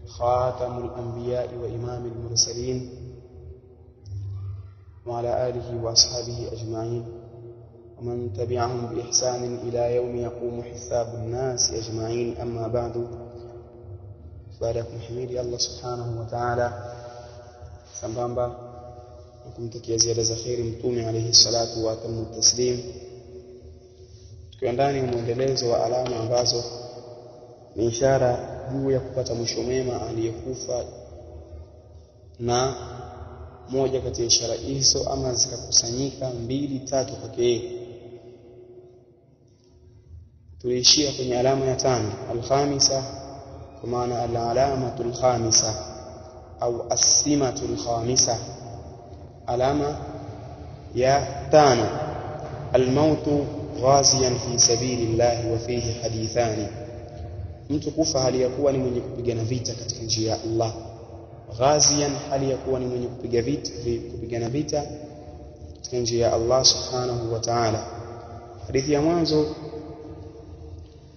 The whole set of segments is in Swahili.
خاتم الأنبياء وإمام المرسلين وعلى آله وأصحابه أجمعين ومن تبعهم بإحسان إلى يوم يقوم حساب الناس أجمعين. أما بعد، فلكم حميدي الله سبحانه وتعالى sambamba kumtakia ziada za khairi mtume alayhi salatu wa atamu taslim, tukiwa ndani muendelezo wa alama ambazo ni ishara juu ya kupata mwisho mwema aliyekufa, na moja kati ya ishara hizo ama zikakusanyika 2-3 pekee. Tuliishia kwenye alama ya 5 al-khamisa, kwa maana al-alamatul khamisa au as-simatul khamisa. Alama ya 5, al-mautu ghaziyan fi sabilillah wa fihi hadithani, mtu kufa hali ya kuwa ni mwenye kupigana vita katika njia ya Allah. Ghaziyan, hali ya kuwa ni mwenye kupigana vita katika njia ya Allah subhanahu wa ta'ala. Hadithi ya mwanzo,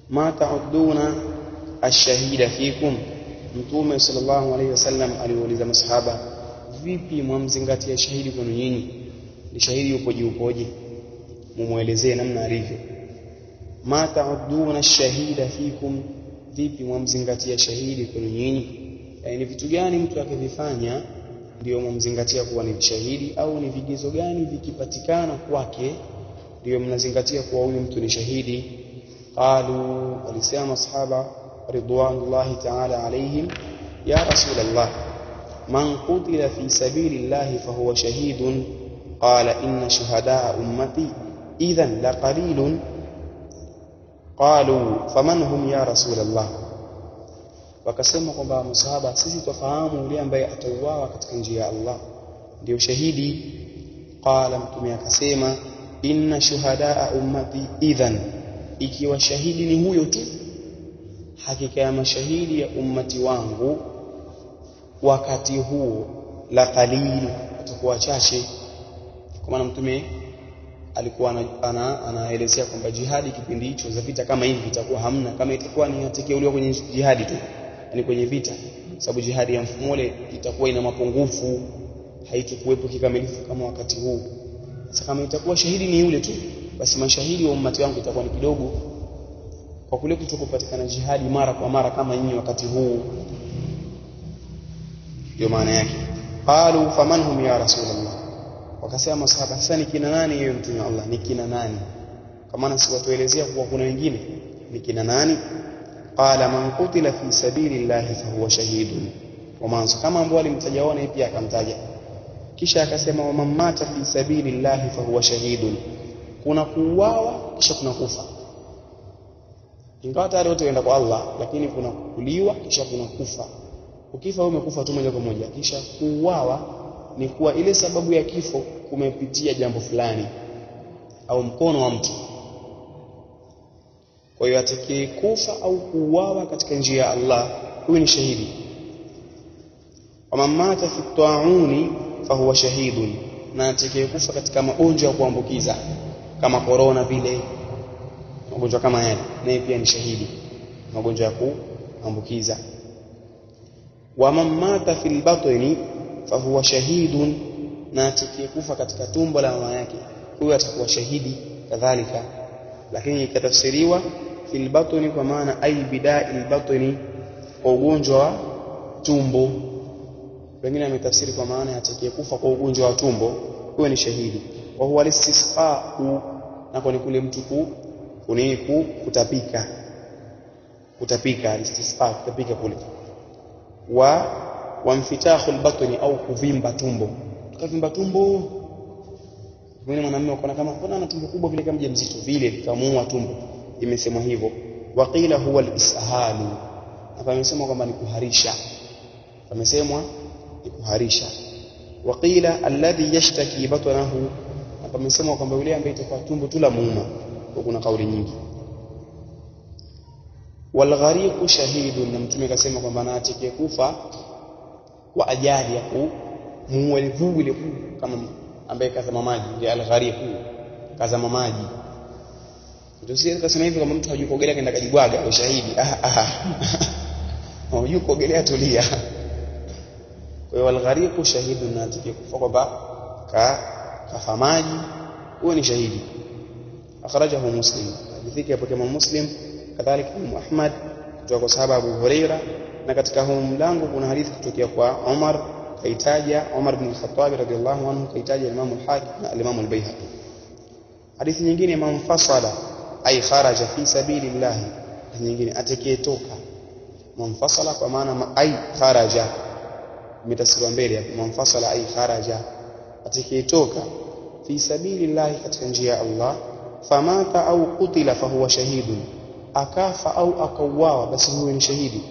ma ta'udduna ash-shahida fikum, Mtume sallallahu alayhi wasallam aliuliza masahaba, vipi mwamzingatia shahidi kwenu nyinyi? Ni shahidi upoje? Mumuelezee namna alivyo. Ma ta'udduna ash-shahida fikum, vipi mwamzingatia shahidi kwenu nyinyi? Ni vitu gani mtu akivifanya ndio mwamzingatia kuwa ni shahidi, au ni vigezo gani vikipatikana kwake ndio mnazingatia kuwa huyu mtu ni shahidi? Qalu, walisema masahaba ridwanullahi ta'ala alayhim, ya Rasulullah, man qutila fi sabilillahi fahuwa shahidun. Qala inna shuhadaa ummati idhan laqalilun. Qalu faman hum ya Rasulullah, wakasema kwamba masahaba, sisi tufahamu yule ambaye atauawa katika njia ya Allah ndio shahidi. Qala, mtume akasema, inna shuhadaa ummati idhan, ikiwa shahidi ni huyo tu, hakika ya mashahidi ya ummati wangu wakati huo la qalil, atakuwa chache. Kwa maana mtume alikuwa anaelezea kwamba jihadi kipindi hicho za vita kama hivi itakuwa hamna, kama itakuwa ni atakayeuliwa kwenye jihadi tu, yani kwenye vita, sababu jihadi ya mfumo ule itakuwa ina mapungufu, haitakuwepo kikamilifu kama wakati huu. Sasa kama itakuwa shahidi ni yule tu, basi mashahidi wa ummati wangu itakuwa ni kidogo, kwa kule kutokupatikana jihadi mara kwa mara kama nyinyi wakati huu. Ndio maana yake. Qalu faman hum ya Rasulullah, wakasema masahaba, sasa ni kina nani yeye mtume wa Allah? Ni kina nani? Kama maana si watuelezea kuwa kuna wengine, ni kina nani? Qala man qutila fi sabilillahi fahuwa shahidun. Wa mwanzo kama ambao alimtajaona pia akamtaja, kisha akasema wa man mata fi sabilillahi fahuwa shahidun. Kuna kuuawa kisha kuna kufa, ingawa tayari wote waenda kwa Allah, lakini kuna kuliwa kisha kuna kufa. Ukifa wewe umekufa tu moja kwa moja, kisha kuuawa ni kuwa ile sababu ya kifo kumepitia jambo fulani au mkono wa mtu. Kwa hiyo atakayekufa au kuuawa katika njia ya Allah, huyu ni shahidi. Wa man mata fi ta'uni fahuwa shahidun, na atakayekufa katika magonjwa ya kuambukiza kama corona vile, magonjwa kama yale, naye pia ni shahidi, magonjwa ya kuambukiza. Wa man mata fil batni fahuwa shahidun, na atakayekufa katika tumbo la mama yake, huyo atakuwa shahidi kadhalika. Lakini ikatafsiriwa fil batni kwa maana ay bida'il batni, kwa ugonjwa wa tumbo. Wengine wametafsiri kwa maana atakayekufa kwa ugonjwa wa tumbo, huyo ni shahidi. Wa huwa al-istisqa, na kwa kule mtu kutapika al-istisqa, kutapika kule. Wa mfitakhul batni, au kuvimba tumbo. Tukavimba tumbo, wengine mwanamume wakaona kama kuna ana tumbo kubwa vile kama mjamzito vile, likamuua tumbo, imesemwa hivyo. Waqila huwa al-ishalu, na pamesemwa kwamba ni kuharisha, Waqila alladhi yashtaki batnahu, na pamesemwa kwamba yule ambaye itakuwa tumbo tu la muuma. Kwa kuna kauli nyingi. Wal ghariqu shahidun, na mtume akasema kwamba na atakayekufa kwa ajali ya kumuua ile kama ambaye kazama maji, ndio al-ghariqu, kazama maji. Ndio sisi tukasema hivi, kama mtu hajui kuogelea kaenda kajibwaga, ushahidi. hujui kuogelea tulia. Kwa hiyo al-ghariqu shahidun, na atakayekufa kwamba kafa maji, huyo ni shahidi. Akhrajahu Muslim, hadithi yapokea Muslim, kadhalika Imam Ahmad kutoka kwa sahaba Abu Huraira. Na katika huu mlango kuna hadithi kutoka kwa Umar, kaitaja Umar ibn al-Khattab radhiyallahu anhu, kaitaja Imam al-Hakim na Imam al-Baihaqi. Hadithi nyingine, man fasala ay kharaja fi sabilillah, nyingine atakayetoka. Man fasala kwa maana ay kharaja, imetafsiriwa mbele hapo, man fasala ay kharaja, atakayetoka fi sabilillah, katika njia ya Allah, famata au qutila fahuwa shahidun, akafa au akauawa, basi huyo ni shahidi.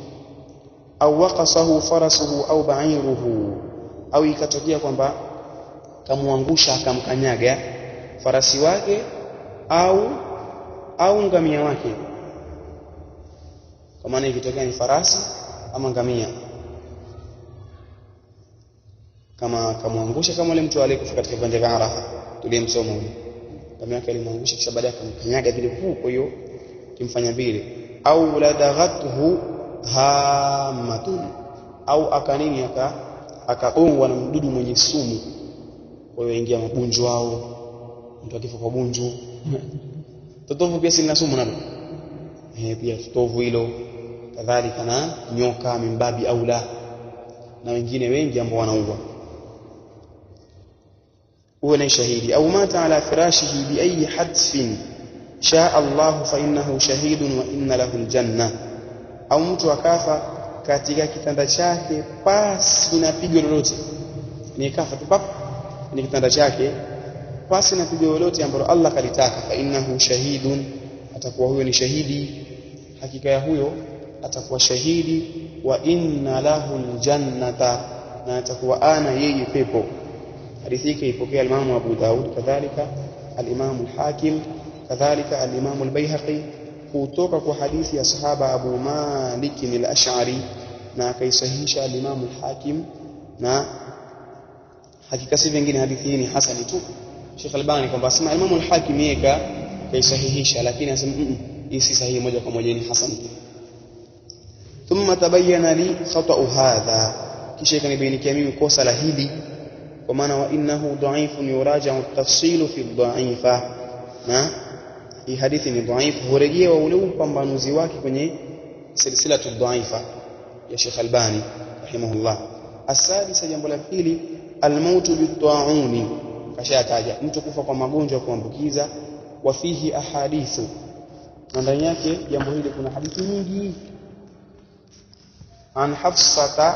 Au waqasahu farasuhu au ba'iruhu, au ikatokea kwamba kamuangusha akamkanyaga farasi wake au ngamia wake, kwa maana ikitokea ni farasi ama ngamia, kama kamuangusha, kama yule mtu aliyekufa katika viwanja vya Arafa tuliyemsoma huyo, ngamia yake alimwangusha kisha baadaye akamkanyaga vile, kwa hiyo kimfanya vile. Au ladaghathu hamatun, au akanini akagongwa na mdudu mwenye sumu, kwa hiyo ingia mabunju wao, mtu akifa kwa bunju. Totovu pia si sumu nalo, pia totovu hilo, kadhalika na nyoka mimbabi aula, na wengine wengi ambao wanaua, huwa ni shahidi. Au mata ala firashihi bi ayi hadfin shaa Allah fa innahu shahidun wa inna lahu aljanna, au mtu akafa katika kitanda chake pasi na pigo lolote, ni kafa tu pap ni kitanda chake pasi na pigo lolote ambalo Allah kalitaka, fa innahu shahidun, atakuwa huyo ni shahidi, hakika ya huyo atakuwa shahidi. Wa inna lahu aljannata, na atakuwa ana yeye pepo. Hadithi hii ipokea al-Imam Abu Daud, kadhalika al-Imam al-Hakim, kadhalika al-Imam al-Baihaqi, kutoka kwa hadithi ya sahaba Abu Malik al-Ash'ari, na akaisahihisha al-Imam al-Hakim, na hakika si vingine hadithi hii ni hasani tu. Sheikh Albani kwamba asema Imam al-Hakim yeye kaisahihisha, lakini asema hii si sahihi moja kwa moja, ni hasan. Thumma tabayyana li khata'u hadha, kisha ikanibainikia mimi kosa la hili, kwa maana wa innahu dha'ifun yuraja'u at-tafsil fi ad-dha'ifa, na hii hadithi ni dhaifu, hurejewa ule upambanuzi wake kwenye silsilatu ad-dha'ifa ya Sheikh Albani rahimahullah. Asadisa, jambo la pili, al-mautu bit-ta'uni, kashataja mtu kufa kwa magonjwa ya kuambukiza. Wa fihi ahadithu, na ndani yake jambo hili kuna hadithi nyingi. An Hafsata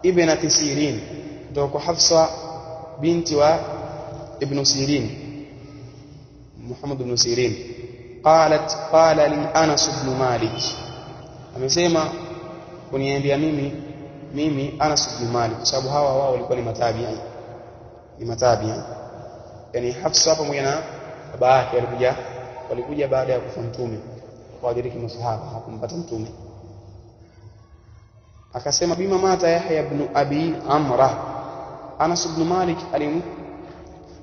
ibnati Sirin, kutoka kwa Hafsa binti wa Ibn Sirin, Muhammad ibn Sirin, qala li Anas ibn Malik, amesema kuniambia mimi Anas ibn Malik, kwa sababu hawa wao walikuwa ni matabi'a, yani Hafsa pamoja na baba yake walikuja baada ya kufa mtume, kwa ajili ya masahaba hakumpata mtume. Akasema bima mata Yahya ibn Abi Amra, Anas ibn Malik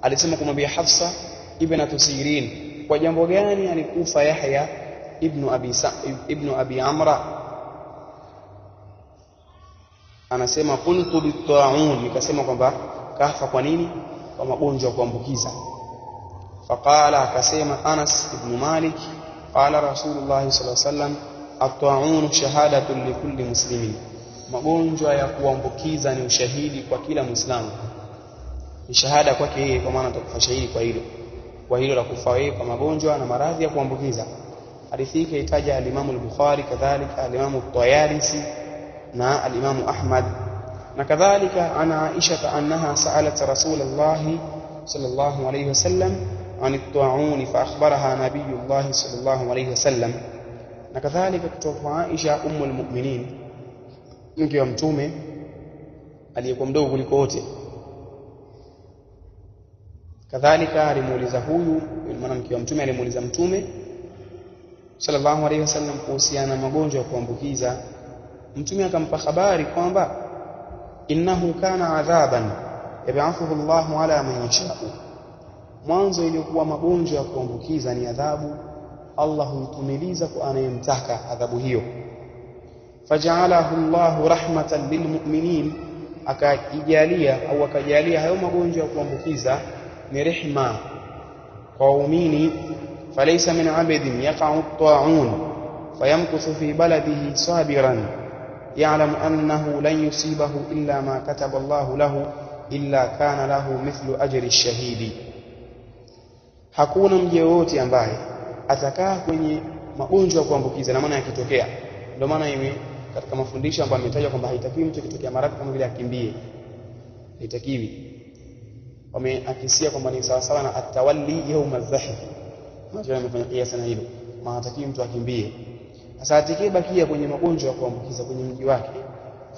alisema kumwambia Hafsa ibn Sirin, kwa jambo gani alikufa Yahya ibn Abi Amra? Anasema qultu bit-ta'un, nikasema kwamba kafa kwa nini? Kwa magonjwa ya kuambukiza. Faqala, akasema Anas ibn Malik, qala Rasulullah sallallahu alaihi wasallam, at-ta'un shahadatun li kulli muslimin, magonjwa ya kuambukiza ni ushahidi kwa kila Muislamu, ni shahada kwake yeye, kwa maana atakufa shahidi kwa hilo la kufa yeye kwa magonjwa na maradhi ya kuambukiza. Hadithi hii kaitaja al-Imam al-Bukhari, kadhalika al-Imam at-Tayalisi na al-Imam Ahmad, na kadhalika ana Aisha annaha sa'alat Rasulullah sallallahu alayhi wasallam an at-ta'un fa akhbaraha nabiyullah sallallahu alayhi wasallam, na kadhalika kutoka kwa Aisha ummul mu'minin, mke wa mtume aliyekuwa mdogo kuliko wote, kadhalika alimuuliza huyu mwanamke wa mtume, alimuuliza mtume sallallahu alayhi wasallam kuhusiana na magonjwa ya kuambukiza. Mtume akampa habari kwamba innahu kana adhaban yab'athuhu Allahu ala man yasha'u, mwanzo ilikuwa magonjwa ya kuambukiza ni adhabu Allah huitumiliza kwa anayemtaka adhabu hiyo. faja'alahu Allahu rahmatan lilmu'minin, akajalia au akajalia hayo magonjwa ya kuambukiza ni rehma kwa waumini. falaysa min 'abdin yaqa'u at-ta'un fayamkuthu fi baladihi sabiran ya'lamu annahu lan yusibahu illa ma kataba Allahu lahu illa kana lahu mithlu ajri ash-shahidi. Hakuna mja yote ambaye atakaa kwenye magonjwa ya kuambukiza, na maana yakitokea. Ndio maana hivi katika mafundisho ambayo ametajwa kwamba haitakiwi mtu kitokea maradhi kama vile akimbie, haitakiwi. Wameakisia kwamba ni sawa sawa na atawalli yawm az-zahf. Mmoja amefanya kiasi na hilo, maana hatakiwi mtu akimbie. Sasa atakayebakia kwenye magonjwa ya kuambukiza kwenye mji wake,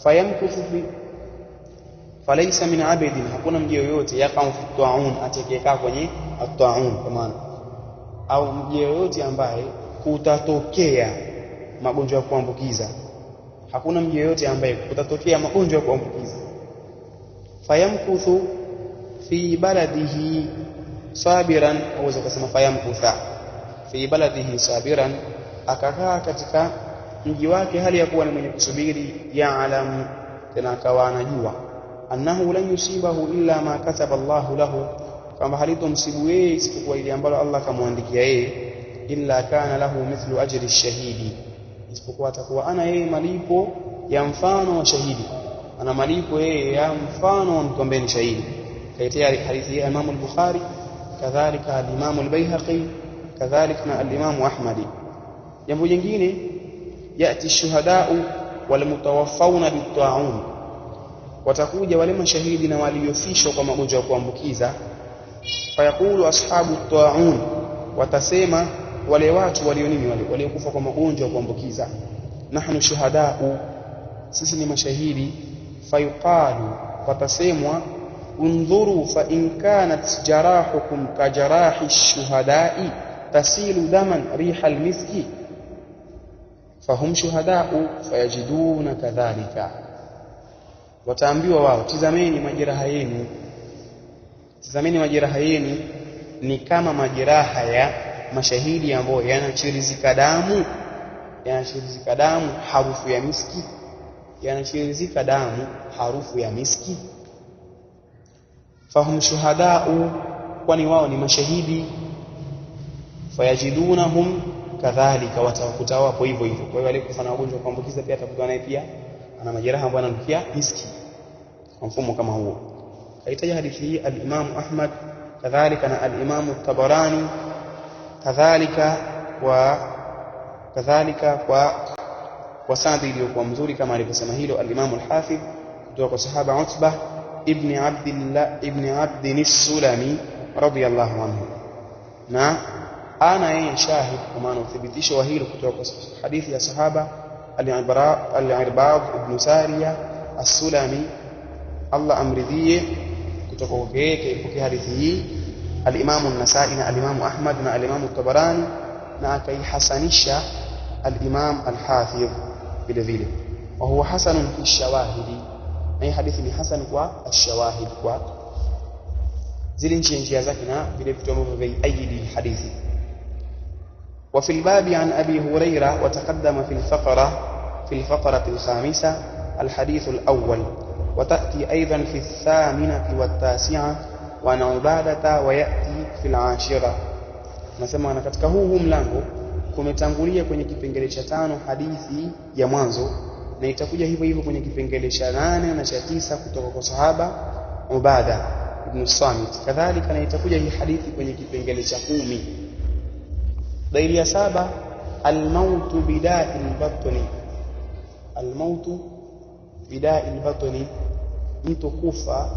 fayamkuthu fi falaysa min 'abdin, hakuna mja yoyote yaqa'u fi at-ta'un, atakayekaa kwenye at-ta'un, kwa maana au mja yoyote ambaye kutatokea magonjwa ya kuambukiza, hakuna mja yoyote ambaye kutatokea magonjwa ya kuambukiza, fayamkuthu fi baladihi sabiran, au kusema fayamkutha fi baladihi sabiran, akakaa katika mji wake hali ya kuwa ni mwenye kusubiri, ya'lamu, tena akawa anajua, annahu lan yusibahu illa ma kataba Allahu lahu, kwamba halitomsibu yeye isipokuwa ile ambalo Allah kamwandikia yeye, illa kana lahu mithlu ajri ash-shahidi, isipokuwa atakuwa ana yeye malipo ya mfano wa shahidi, ana malipo yeye ya mfano wa mtu ambaye ni shahidi. Kaitia hadithi ya Imam al-Bukhari, kadhalika al-Imam al-Baihaqi, kadhalika na al-Imam Ahmad. Jambo jingine, yati ash-shuhada'u wal mutawaffawna bit-ta'un, watakuja wale mashahidi na waliofishwa kwa magonjwa ya kuambukiza. Fayaqulu ashabu at-ta'un, watasema wale watu walio nini, wale waliokufa kwa magonjwa ya kuambukiza, nahnu shuhada'u, sisi ni mashahidi. Fayuqalu, watasemwa, undhuru fa in kanat jarahukum ka jarahi ash-shuhada'i tasilu daman riha al-miski fahum shuhada'u fayajiduna kadhalika. Wataambiwa wao, tizameni majeraha yenu, tizameni majeraha yenu ni kama majeraha ya mashahidi ambao yanachirizika damu, yanachirizika damu harufu ya miski, yanachirizika damu harufu ya miski. Fahum shuhada'u, kwani wao ni mashahidi. Fayajidunahum kadhalika, watawakuta hapo hivyo hivyo. Kwa hiyo wale kufa na ugonjwa kuambukiza pia atakutana naye pia ana majeraha ambayo yananukia miski, kwa mfumo kama huo. Kaitaja hadithi hii al-Imam Ahmad, kadhalika na al-Imam at-Tabarani, kadhalika kwa sanadi iliyokuwa mzuri kama alivyosema hilo al-Imam al-Hafidh kutoka kwa sahaba Utbah ibn Abdillah ibn Abd as-Sulami radiyallahu anhu, na ana yeye shahid kwa maana uthibitisho wa hilo kutoka kwa hadithi ya sahaba al-Irbad ibn Sariya as-Sulami, Allah amridhie, kutoka kwake kaipokea hadithi hii al-Imam an-Nasa'i na al-Imam Ahmad na al-Imam at-Tabarani, na akaihasanisha al-Imam al-Hafidh vile vile, wa huwa hasanun fi shawahidi, na hii hadithi ni hasan kwa ash-shawahid, kwa zile njia zake na vile vitu ambavyo vinaidi hadithi. وفي الباب عن أبي هريرة وتقدم في الفقرة الخامسة الحديث الأول، وتأتي أيضا في الثامنة والتاسعة وعن عبادة ويأتي في العاشرة. Nasema na katika huu mlango kumetangulia kwenye kipengele cha 5 hadithi ya mwanzo, na itakuja hivyo hivyo kwenye kipengele cha 8 na cha 9 kutoka kwa sahaba Ubada ibn Samit, kadhalika na itakuja hii hadithi kwenye kipengele cha 10. Dalili ya 7, al-mautu bida'il batni, al-mautu bida'il batni, mtu kufa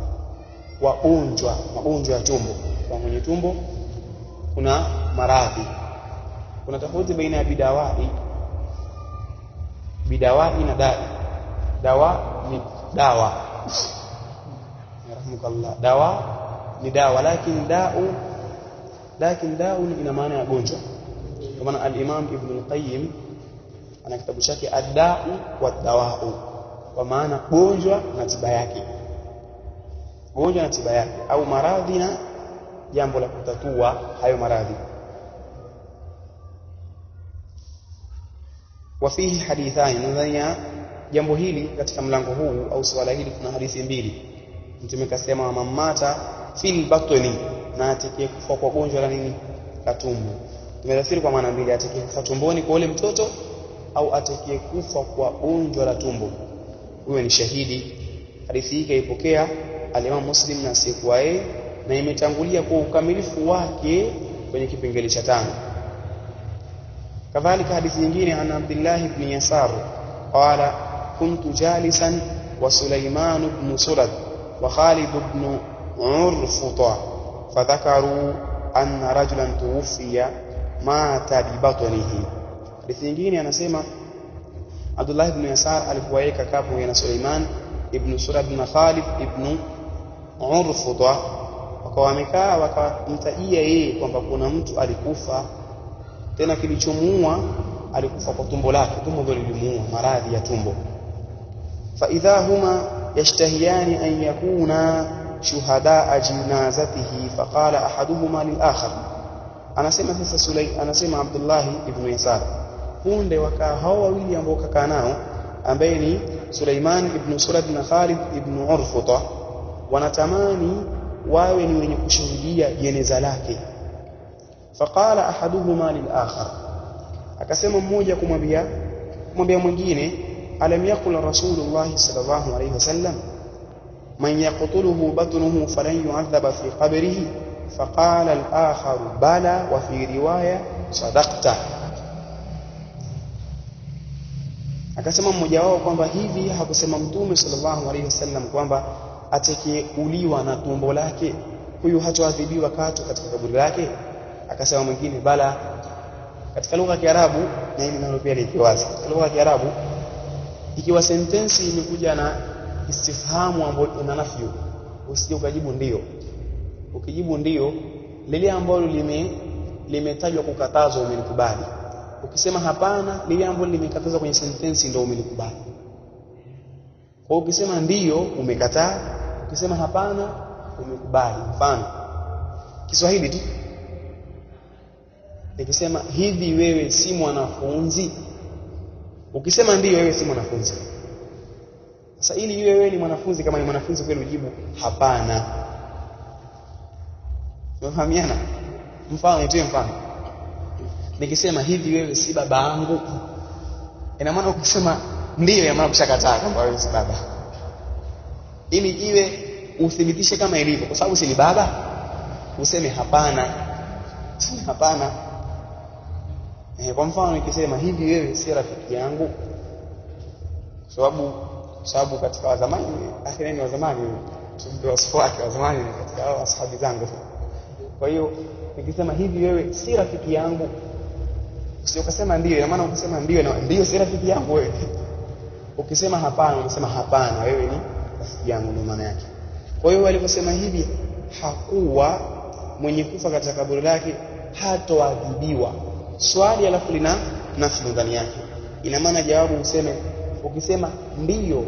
kwa magonjwa ya tumbo. Kwa mwenye tumbo kuna maradhi, kuna tofauti baina ya bidawai na dai. Dawa ni dawa, yarhamukallah, dawa ni dawa, lakini dau ina maana ya gonjwa. Kwa maana al-Imam Ibn al-Qayyim ana kitabu chake ad-da'u wad-dawa'u, kwa maana gonjwa na tiba yake, gonjwa na tiba yake, au maradhi na jambo la kutatua hayo maradhi. وفيه حديثان، nadhania jambo hili katika mlango huu au swala hili kuna hadithi mbili. Mtume kasema mamata fil batni, na atakayekufa kwa gonjwa la nini, la tumbo. Tumetafsiri kwa maana mbili, atakayekufa tumboni kwa ule mtoto au atakayekufa kwa gonjwa la tumbo, huyo ni shahidi. Hadithi hii kaipokea al-Imam Muslim na sikuwa yeye, na imetangulia kwa ukamilifu wake kwenye kipengele cha 5. kadhalika hadithi nyingine ana Abdullah ibn Yasar qala kuntu jalisan wa Sulaiman ibn Surad wa Khalid ibn Urfuta fadhakaru anna rajulan tuwfiya mata bi batnihi. Hadithi nyingine anasema Abdullah ibn Yasar alikuwaeka kapo na Sulaiman ibn Surad na Khalid ibn Urfuta, wakawa wamekaa wakamtajia yeye kwamba kuna mtu alikufa, tena kilichomuua alikufa kwa tumbo lake, tumbo ndio lilimuua, maradhi ya tumbo. Fa idha huma yashtahiyani an yakuna shuhadaa jinazatihi faqala ahaduhuma lil akhar. Anasema sasa anasema Abdullah ibn Yasar, punde wakaa hao wawili ambao kakaa nao ambaye ni Sulaiman ibn Surad na Khalid ibn Urfuta, wanatamani wawe ni wenye kushuhudia jeneza lake. Faqala ahaduhuma lil akhar, akasema mmoja kumwambia mwingine, alam yaqul Rasulullah sallallahu alayhi wasallam man yaqtuluhu batnuhu falan yu'adhaba fi qabrihi? Faqala al-akhar bala wa fi riwaya sadaqta. Akasema mmoja wao kwamba hivi hakusema Mtume sallallahu alayhi wasallam kwamba atakayeuliwa na tumbo lake huyu hatoadhibiwa katu katika kaburi lake? Akasema mwingine bala. Katika lugha ya Kiarabu, na hili nalo pia liko wazi, katika lugha ya Kiarabu ikiwa sentensi imekuja na istifhamu ambayo ina nafyu, usije ukajibu ndio. Ukijibu ndio, lile ambalo limetajwa kukatazwa umelikubali. Ukisema hapana, lile ambalo limekatazwa kwenye sentensi ndio umelikubali. Kwa ukisema ndio umekataa, ukisema hapana umekubali. Mfano Kiswahili tu, nikisema hivi wewe si mwanafunzi, ukisema ndio wewe si mwanafunzi. Sasa ili wewe ni mwanafunzi, kama ni mwanafunzi kweli ujibu hapana. Unafahamiana? Mfano nitoe mfano, nikisema hivi wewe si baba yangu, ina maana ukisema ndio ya maana kushakataa kwamba wewe si baba. Ili iwe uthibitishe kama ilivyo, kwa sababu si ni baba, useme hapana. Sema hapana. Kwa mfano nikisema hivi wewe si rafiki yangu, kwa sababu katika wa zamani, akhirani wa zamani, tumbe wasifu wake wa zamani katika hao ashabi zangu. Kwa hiyo nikisema hivi wewe si rafiki yangu, sio kusema ndio, ina maana ukisema ndio si rafiki yangu wewe. Ukisema hapana, unasema hapana wewe ni rafiki yangu, ndio maana yake. Kwa hiyo aliposema hivi hakuwa mwenye kufa katika kaburi lake hatoadhibiwa, swali alafu lina nafsi ndani yake, ina maana jawabu useme, ukisema ndio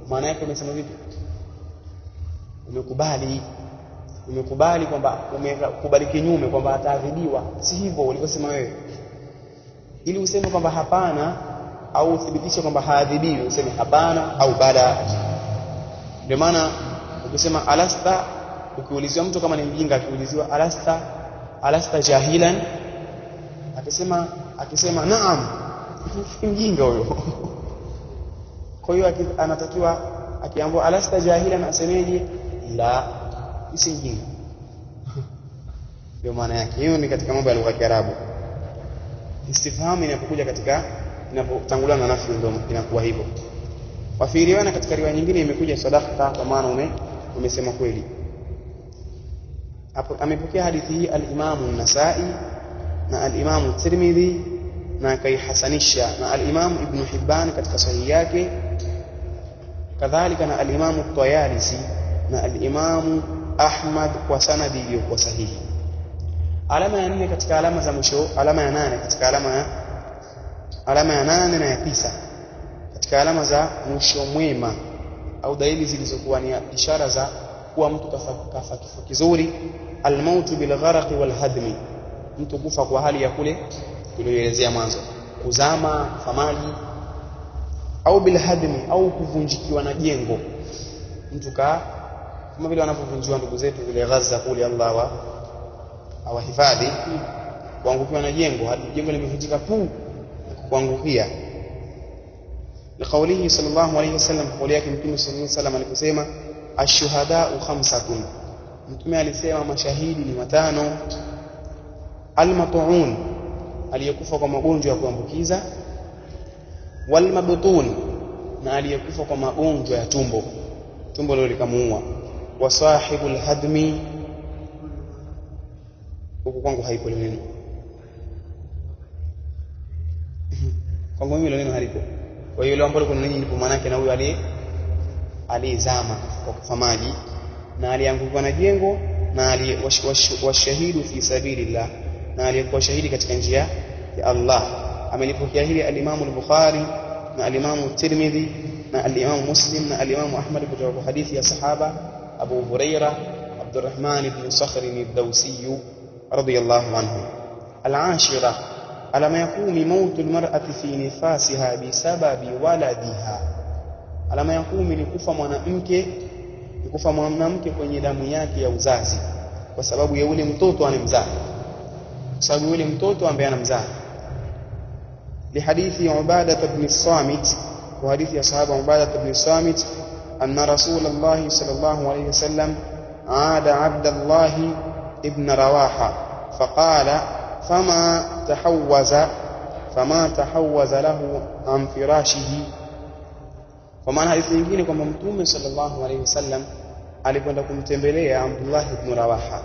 maana yake umesema vipi? Umekubali kwamba umekubali kinyume kwamba ataadhibiwa, si hivyo ulivyosema wewe. Ili useme kwamba hapana au uthibitishe kwamba haadhibiwi, useme hapana au bala. Ndio maana ukisema alasta, ukiulizwa mtu kama ni mjinga, akiulizwa alasta jahilan, akisema naam, mjinga huyo. Kwa hiyo anatakiwa akiambiwa alasta jahilan asemeje? La, si mjinga. Ndio maana yake. Hiyo ni katika mambo ya lugha ya Kiarabu. Istifhamu inapokuja inapotanguliwa na nafi ndio inakuwa hivyo. Wafiriwana katika riwaya nyingine imekuja sadaqta, kwa maana umesema kweli. Hapo amepokea hadithi hii al-Imam an-Nasa'i na al-Imam at-Tirmidhi na kaihasanisha na al-Imam Ibn Hibban katika sahihi yake, kadhalika na al-Imam at-Tayalisi na al-Imam Ahmad kwa sanadi iliyokuwa sahihi. Alama ya 4 katika alama za mwisho, alama ya 8 katika alama ya 8 na ya 9 katika alama za mwisho mwema au dalili zilizokuwa ni ishara za kuwa mtu kafa kifo kizuri, al-mautu bil gharq wal hadmi, mtu kufa kwa hali ya kule tuliyoelezea mwanzo, kuzama, kufa maji au bil hadmi, au kuvunjikiwa na jengo. Mtu kama vile wanapovunjiwa ndugu zetu vile Gaza kule, Allah awahifadhi, kuangukiwa na jengo hadi jengo limevunjika kuangukia. Liqaulihi sallallahu alayhi wasallam, kauli yake Mtume sallallahu alayhi wasallam aliposema ash-shuhada'u khamsatun, Mtume alisema mashahidi ni watano. Al-mat'un, aliyekufa kwa magonjwa ya kuambukiza. Wal mabtun, na aliyekufa kwa magonjwa ya tumbo lile likamuua. Wa sahibul hadmi, huko kwangu haipo neno, kwangu mimi neno halipo. Kwa hiyo ile ambayo kuna nini ndipo maana yake, na huyo aliyezama kwa kufa maji, na alianguka na jengo, na aliyewashahidu fi sabilillah, na aliyekuwa shahidi katika njia ya Allah. Amelipokea hili al-Imam al-Bukhari na al-Imam at-Tirmidhi na al-Imam Muslim na al-Imam Ahmad kutoka kwa hadithi ya sahaba Abu Huraira Abdurrahman ibn Sakhr ad-Dawsi radiyallahu anhu. Al-ashira, alama yakumi mautu al-mar'ati fi nifasiha bisababi waladiha. Alama yakumi ni kufa mwanamke kwenye damu yake ya uzazi kwa sababu ya yule mtoto anemzaa, kwa sababu yule mtoto ambaye anamzaa. لحديث عبادة بن الصامت، وحديث يا صحابة عبادة بن الصامت أن رسول الله صلى الله عليه وسلم عاد عبد الله ابن رواحة فقال فما تحوز له عن فراشه. ومعنى حديث nyingine kwamba Mtume sallallahu alayhi wasallam alikwenda kumtembelea Abdullah ibn Rawaha,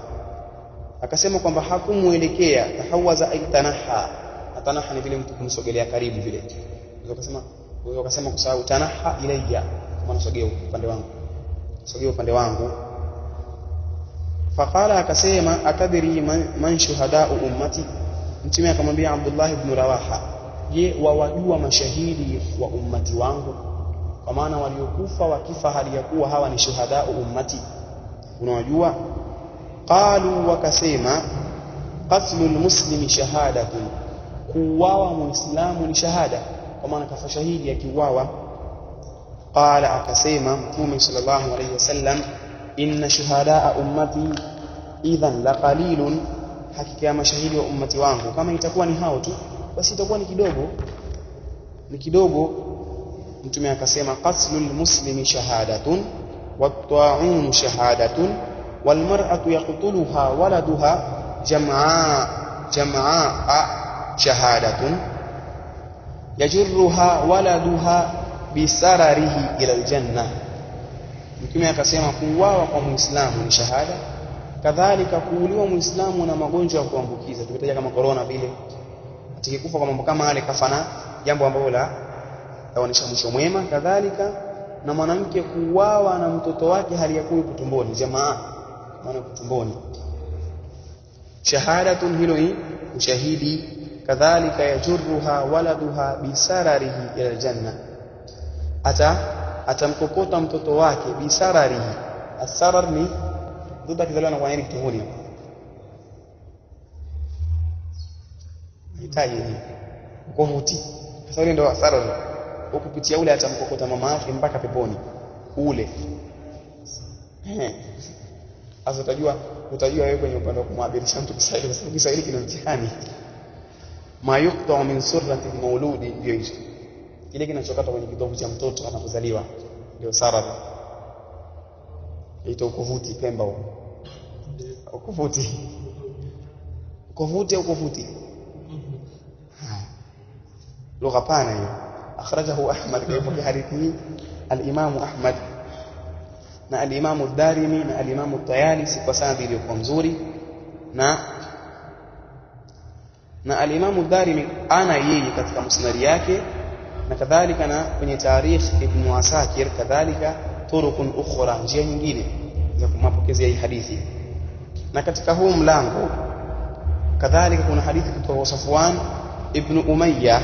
akasema kwamba hakumuelekea. Tahawaza ay tanaha, atanaha ni vile mtu kumsogelea karibu vile. Ukasema kwa sababu tanaha ilayya, maana sogea upande wangu. Faqala, akasema atadri man shuhada'u ummati, Mtume akamwambia Abdullah ibn Rawaha, je, wawajua mashahidi wa ummati wangu? Kwa maana waliokufa wakifa hali ya kuwa hawa ni shuhada'u ummati, unawajua? Qalu, wakasema qatlul muslimi shahadatun, kuuawa muislamu ni shahada, kwa maana kafa shahidi akiuawa. Qala, akasema Mtume sallallahu alayhi wasallam inna shuhada'a ummati idhan la qalilun, hakika ya mashahidi wa ummati wangu kama itakuwa ni hao tu basi itakuwa ni kidogo. Mtume akasema qatlul muslimi shahadatun wat-ta'un shahadatun wal mar'atu yaqtuluha waladuha jam'a shahadatun yajurruha waladuha bisararihi ila aljanna. Mtume akasema kuuawa kwa muislamu ni shahada, kadhalika kuuliwa muislamu na magonjwa ya kuambukiza, tukitaja kama corona vile, atakikufa kwa mambo kama yale kafana, jambo ambalo laonesha mwisho mwema. Kadhalika na mwanamke kuuawa na mtoto wake hali ya kuwa tumboni, jamaa maana tumboni, shahadatun, hilo ni ushahidi. Kadhalika yajurruha waladuha bisararihi ila aljanna, atamkokota mtoto wake bisararihi. Asarar ni mtoto akizaliwa na kwa nini tumboni, hitaji ni kuvuti. Sasa ile ndio asarar, ukupitia ule atamkokota mama yake mpaka peponi ule. Sasa utajua wewe kwenye upande wa kumwabirisha mtu Kiswahili, kwa sababu Kiswahili kina mtihani. Ma yuqta min surrati mauludi, ndio hicho kile kinachokata kwenye kitovu cha mtoto anapozaliwa, ndio sarar. Ito ukuvuti Pemba huko, ukuvuti lugha pana hiyo. Akhrajahu Ahmad fi hadithi al-Imam Ahmad na al-Imam ad-Darimi na al-Imam at-Tayalisi kwa sanadi iliyokuwa nzuri, na al-Imam ad-Darimi ana yeye katika musnad yake, na kadhalika na kwenye Tarikh Ibn Asakir, kadhalika turuqun ukhra, njia nyingine za mapokezi ya hii hadithi. Na katika huu mlango kadhalika kuna hadithi kutoka Safwan ibn Umayya,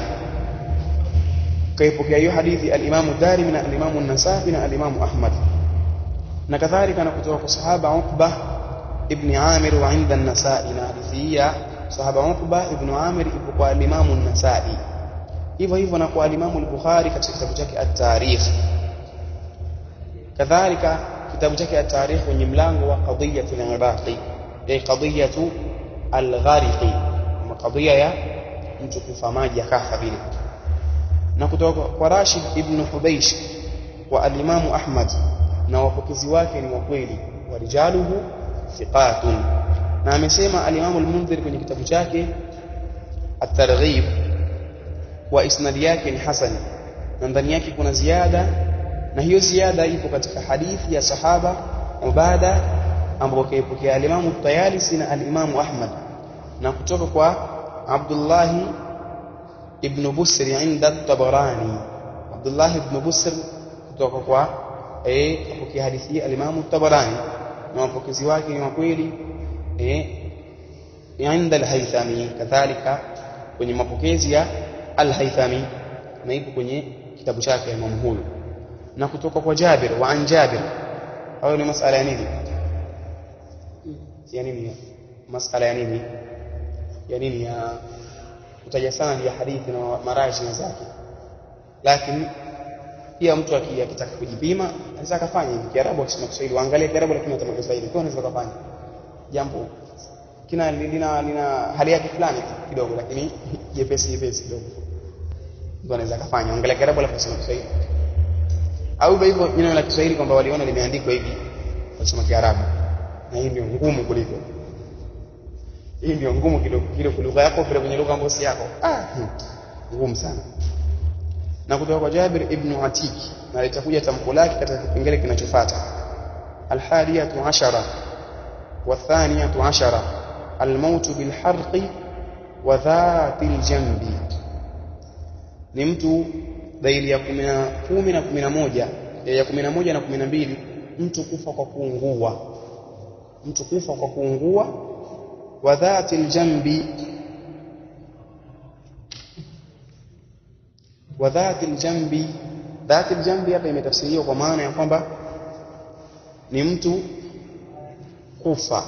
kaipokea hiyo hadithi al-Imam ad-Darimi na al-Imam an-Nasa'i na al-Imam Ahmad, na kadhalika na kutoka kwa sahaba Uqba ibn Amir wa inda an-Nasa'i, na hadithi ya sahaba Uqba ibn Amir ipo kwa al-Imam an-Nasa'i. hivyo hivyo na kwa Imam al-Bukhari katika kitabu chake at-Tarikh. Kadhalika kitabu chake at-Tarikh kwenye mlango wa qadiyatul iraqi, qadiyatu al-ghariqi, qadhiya ya mtu kufa maji akafa vile. Na kutoka kwa Rashid ibn Hubaysh wa al-Imam Ahmad, na wapokezi wake ni wa kweli, wa rijaluhu thiqatun. Na amesema al-Imam al-Mundhir kwenye kitabu chake at-Targhib wa isnadi yake ni hasan, na ndani yake kuna ziada, na hiyo ziada ipo katika hadithi ya sahaba Ubada ambayo kaipokea al-Imam at-Tayalisi na al-Imam Ahmad, na kutoka kwa Abdullah ibn Busr inda at-Tabarani. Abdullah ibn Busr kutoka kwa apokea hadithi al-Imam at-Tabarani, na wapokezi wake ni wa kweli inda al-Haythami, kadhalika kwenye mapokezi ya al-Haythami, na ipo kwenye kitabu chake Imam huyo. Na kutoka kwa Jabir wa an Jabir, au ni masala ya nini? Ya nini? Masala ya nini? Ya nini? Ya kutaja sana ya hadithi na maraji zake. Lakini pia mtu akitaka kujipima anaweza kufanya hivi. Kiarabu akisema Kiswahili, angalia Kiarabu lakini utamka Kiswahili, kwa unaweza kufanya jambo lina hali yake fulani kidogo, lakini jepesi kidogo. Mtu anaweza kufanya angalia Kiarabu alafu kusema Kiswahili, au hivyo neno la Kiswahili kwamba waliona limeandikwa hivi kusema Kiarabu, na hii ndio ngumu kuliko. Hii ndio ngumu kidogo kwa lugha yako, kwa kwenye lugha ambayo si yako. Ngumu sana. Na kutoka kwa Jabir ibn Atik, na litakuja tamko lake katika kipengele kinachofuata. Al-hadiyatu 'ashara wa thaniyatu 'ashara al-maut bil harqi wa dhatil jambi. Ni mtu dalili ya 10 na 11, ya 11 na 12, mtu kufa kwa kuungua. Mtu kufa kwa kuungua. Wa dhatil jambi, wa dhatil jambi. Dhatil jambi hapa imetafsiriwa kwa maana ya kwamba ni mtu kufa.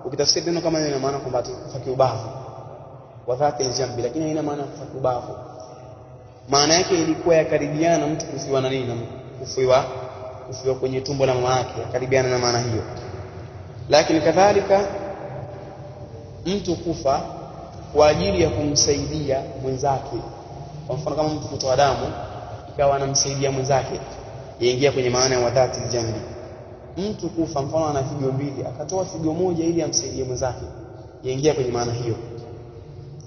Ukitafsiri neno kama hiyo ina maana kwamba kufa kiubavu, wa dhatil jambi, lakini haina maana kufa kiubavu. Maana yake ilikuwa yakaribiana na mtu kufiwa na nini? Kufiwa kwenye tumbo la mama yake, yakaribiana na maana hiyo. Lakini kadhalika mtu kufa kwa ajili ya kumsaidia mwenzake. Kwa mfano kama mtu kutoa damu ikawa anamsaidia mwenzake, yaingia kwenye maana ya wadhati jambi. Mtu kufa mfano ana figo mbili, akatoa figo moja ili amsaidie mwenzake, yaingia kwenye maana hiyo.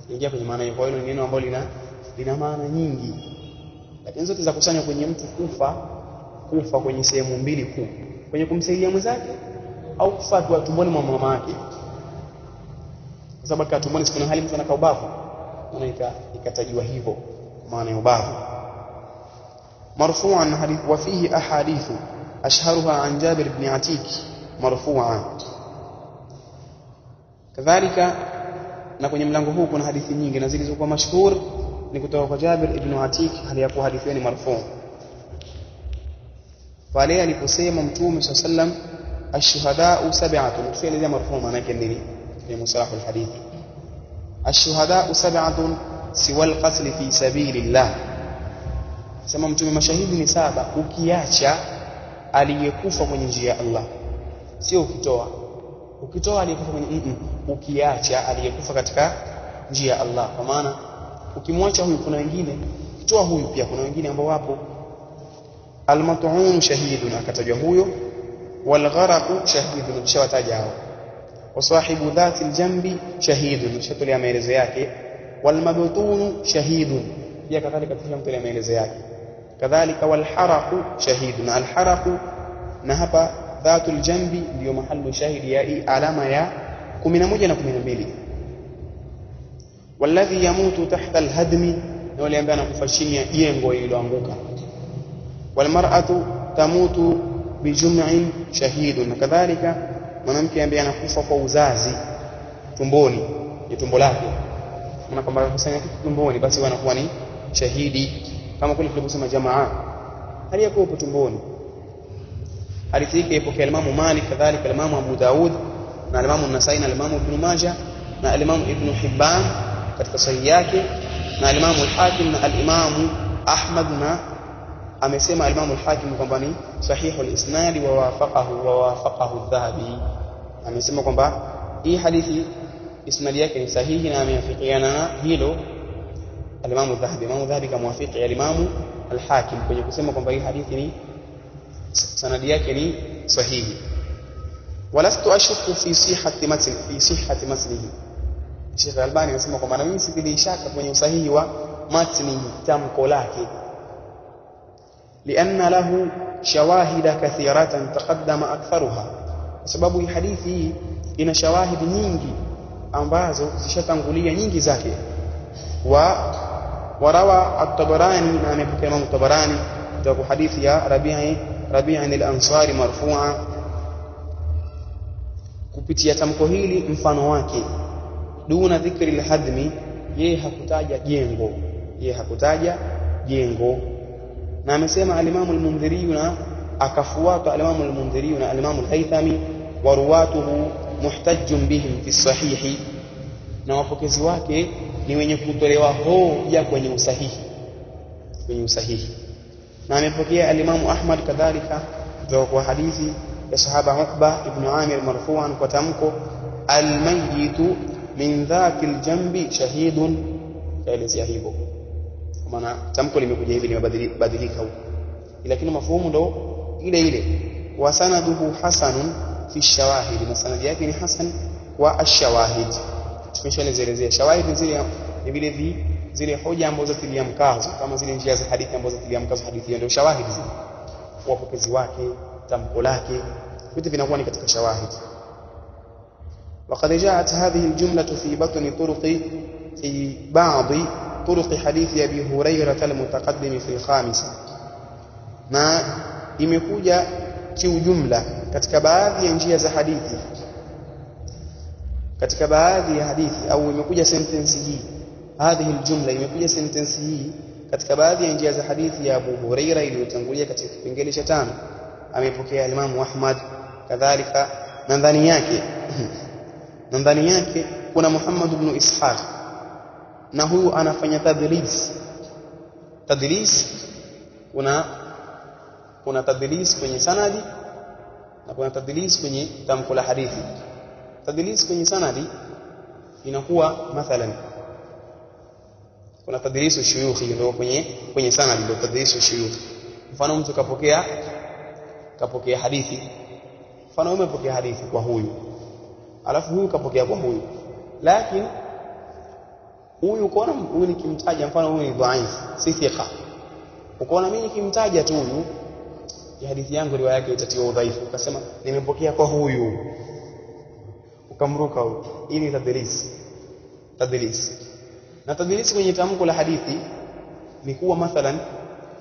Yaingia kwenye maana hiyo. Kwa hiyo ni neno ambalo lina maana nyingi, lakini zote za kusanya kwenye mtu kufa kwenye sehemu mbili kuu, kwenye kumsaidia mwenzake au kufa tu tumboni mwa mama yake. Kwa sababu kwa tumboni kuna hali mtu anakaa ubavu, na ikatajwa hivyo maana ya ubavu. Marfu'an hadith wa fihi ahadithu ashharuha an Jabir ibn Atik marfu'an. Kadhalika na kwenye mlango huu kuna hadithi nyingi, na zilizokuwa mashhur ni kutoka kwa Jabir ibn Atik, hali yakuwa hadithi ni marfu'. Pale aliposema Mtume sallam ash-shuhada'u sab'atun, tuelezea marfu' maana yake nini ni musalah al-hadith. Ash-shuhada'u sab'atun siwa al-qatl fi sabilillah, sema Mtume mashahidi ni 7 ukiacha aliyekufa kwenye njia ya Allah. Sio ukitoa aliyekufa kwenye ukiacha aliyekufa katika njia ya Allah. Kwa maana ukimwacha huyu kuna wengine, ukitoa huyu pia kuna wengine ambao wapo. Al-mat'un shahidun, akatajwa huyo. Wal gharaqu shahidun, shawataja hao. Wa sahibu dhati al-jambi shahidun, shatolea maelezo yake. Wal mabtun shahidun, pia kadhalika tutamtolea maelezo yake. Kadhalika wal haraqu shahidun, al haraqu, na hapa dhatul jambi ndio mahallu shahidi ya alama ya 11 na 12. Walladhi yamutu tahta al-hadmi, na wale ambao anakufa chini ya jengo lililoanguka. Wal mar'atu tamutu bi jum'in shahidun, kadhalika mwanamke ambaye anakufa kwa uzazi tumboni, ya tumbo lake, maana kwamba kusanya kitu tumboni basi wanakuwa ni shahidi, kama kule tuliposema jamaa hali yako hapo tumboni. Hadithi hii ipokea Imam Malik, kadhalika Imam Abu Daud na Imam An-Nasa'i na Imam Ibn Majah na Imam Ibn Hibban, katika sahihi yake, na al-Imam al-Hakim na al-Imam Ahmad, na amesema al-Imam al-Hakim kwamba ni sahihul isnad wa wafaqahu adh-Dhahabi. Amesema kwamba hii hadithi isnadi yake ni sahihi na ameafikiana na hilo al-Imam adh-Dhahabi. Imam adh-Dhahabi kamwafiki al-Imam al-Hakim kwenye kusema kwamba hii hadithi ni sanadi yake ni sahihi. Walastu ashku fi sihhati matnihi. Sheikh Albani anasema kwamba na mimi sitilii shaka kwenye usahihi wa matni, tamko lake, lianna lahu shawahida kathiratan taqaddama aktharuha, kwa sababu hii hadithi hii ina shawahidi nyingi ambazo zishatangulia nyingi zake. Warawa at-Tabarani, na amepokea Imam at-Tabarani kutoka hadithi ya Rabi'a al-Ansari marfu'a, kupitia tamko hili mfano wake, duna dhikri al-hadmi, yeye hakutaja jengo, na amesema al-Imam al-Mundhiri, na akafuata al-Imam al-Mundhiri na al-Imam al-Haythami, wa ruwatuhu muhtajjun bihim fi sahihi, na wapokezi wake ni wenye kutolewa hoja kwenye usahihi. Na amepokea al-Imam Ahmad kadhalika kwa hadithi ya sahaba Uqba ibn Amir marfu'an kwa tamko, al-mayyitu min dhaki al-jambi shahidun, kaelezea hivyo. Kwa maana tamko limekuja hivi, limebadilika huko, lakini mafuhumu ndo ile. Wa sanaduhu hasanun fi shawahid, na sanadi yake ni hasan wa ash-shawahid. Tumeshaelezea shawahid ni vile zile hoja ambazo zatilia mkazo, kama zile njia za hadithi ambazo zatilia mkazo hadithi hiyo, ndio shawahid zile. Wapokezi wake, tamko lake, vitu vinakuwa ni katika shawahid. وقد جاءت هذه الجملة في بطن في بعض طرق حديث أبي هريرة المتقدم في الخامسة، ما imekuja kiujumla katika baadhi ya njia za hadithi, katika baadhi ya hadithi, au imekuja sentence hii, hadhihi aljumla imekuja sentence hii katika baadhi ya njia za hadithi ya Abu Huraira iliyotangulia katika kipengele cha 5. Amepokea Imam Ahmad kadhalika, na ndani yake kuna Muhammad ibn Ishaq, na huyu anafanya tadlis. Kuna tadlis kwenye sanadi na kuna tadlis kwenye tamko la hadithi. Tadlis kwenye sanadi inakuwa mathalan, kuna tadlisu shuyukhi ndio kwenye sanadi, ndio tadlisu shuyukhi. Mfano mtu kapokea hadithi, mfano umepokea hadithi kwa huyu, alafu huyu kapokea kwa huyu, lakini huyu ukoona huyu nikimtaja, mfano huyu ni dhaif, si thiqa, ukoona mimi nikimtaja tu huyu, ya hadithi yangu riwaya yake itatiwa udhaifu, ukasema nimepokea kwa huyu, ukamruka huyu. Hii ni tadlis. Na tadlis kwenye tamko la hadithi ni kuwa mathalan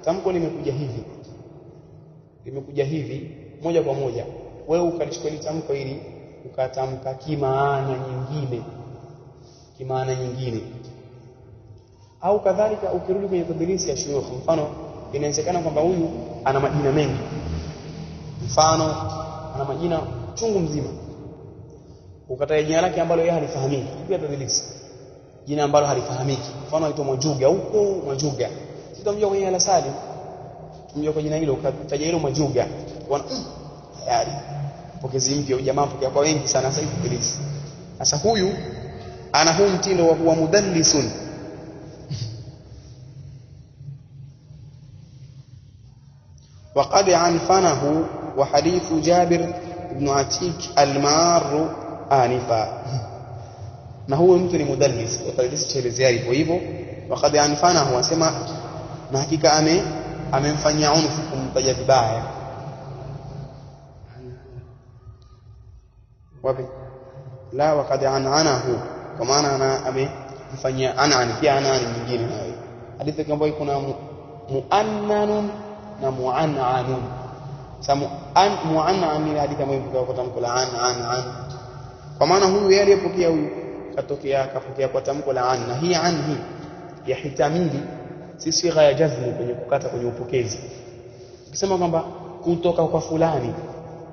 tamko limekuja hivi moja kwa moja, wewe ukalichukua tamko hili ukatamka kimaana nyingine, au kadhalika ukirudi kwenye tadlisi ya shuyukh. Mfano inawezekana kwamba huyu ana majina mengi, mfano ana majina chungu mzima, ukataja jina lake ambalo yeye halifahamiki, pia tadlisi. Jina ambalo halifahamiki, mfano aitwa Mwajuga, huko Mwajuga, sitamjua kwenye Al-Salim, tumjua kwa jina hilo, ukataja hilo Mwajuga, tayari pokezi mpya, jamaa pokea kwa wengi sana sasa hivi tadlisi. Sasa huyu ana huu mtindo wa kuwa mudallisun. وقد عنفنه وحديث جابر بن عتيك المار آنفا، na huyo mtu ni mudallis, utadalisi chelezea hivyo. وقد عنفنه wasema, na hakika amemfanyia unfu, kumtaja vibaya. wapi la وقد عنعنه, kwa maana amemfanyia anani, pia anani nyingine nayo. Hadithi kama hiyo kuna muannanun na mu'annanun. Mu'annan ni hadithi ambayo kwa tamko la an, kwa maana huyu yeye aliyepokea huyu akapokea kwa tamko la an, na hii an hii ya hitamili si sigha ya jazm kwenye kukata kwenye upokezi. Ukisema kwamba kutoka kwa fulani,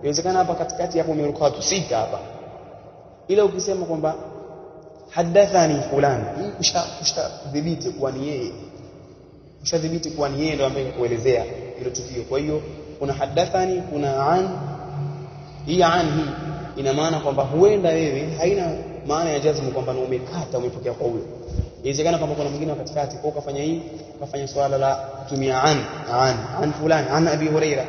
inawezekana hapa katikati hapo umeruka watu 6 hapa, ila ukisema kwamba hadathani fulani, hii kushadhibiti kuwa ni yeye, kushadhibiti kuwa ni yeye ndio ambaye kuelezea hilo tukio. Kwa hiyo kuna hadathani, kuna an. Hii an hii ina maana kwamba huenda wewe, haina maana ya jazmu kwamba umekata umepokea kwa huyo. Inawezekana kama kuna mwingine katikati kwa ukafanya hii, ukafanya swala la kutumia an fulani, an Abi Huraira.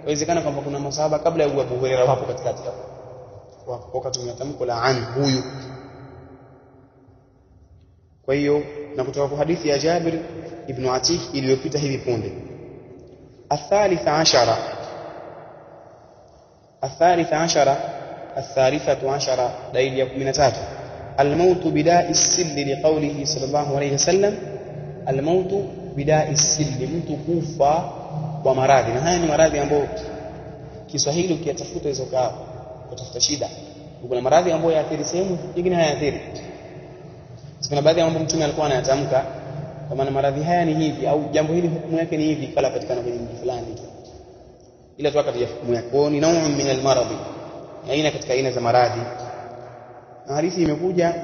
Inawezekana kwamba kuna masahaba kabla ya Abu Huraira wapo katikati hapo, wakatumia tamko la an huyu. Kwa hiyo na kutoka kwa hadithi ya Jabir ibn Atik iliyopita hivi punde. الثالثة عشرة دليل ya 13 الموت بداء السل لقوله صلى الله عليه وسلم الموت بداء السل, mtu kufa kwa maradhi. Na haya ni maradhi ambayo Kiswahili ukiyatafuta hizo utafuta shida. Kuna maradhi ambayo yaathiri sehemu nyingine hayaathiri. Kuna baadhi ya mambo mtume alikuwa anayatamka kwa maana maradhi haya ni hivi au jambo hili hukumu yake ni hivi, kala patikana kwenye mji fulani tu, ila tu akataja hukumu yake. Kwa ni nau'un min al-maradhi, aina katika aina za maradhi. Na hadithi imekuja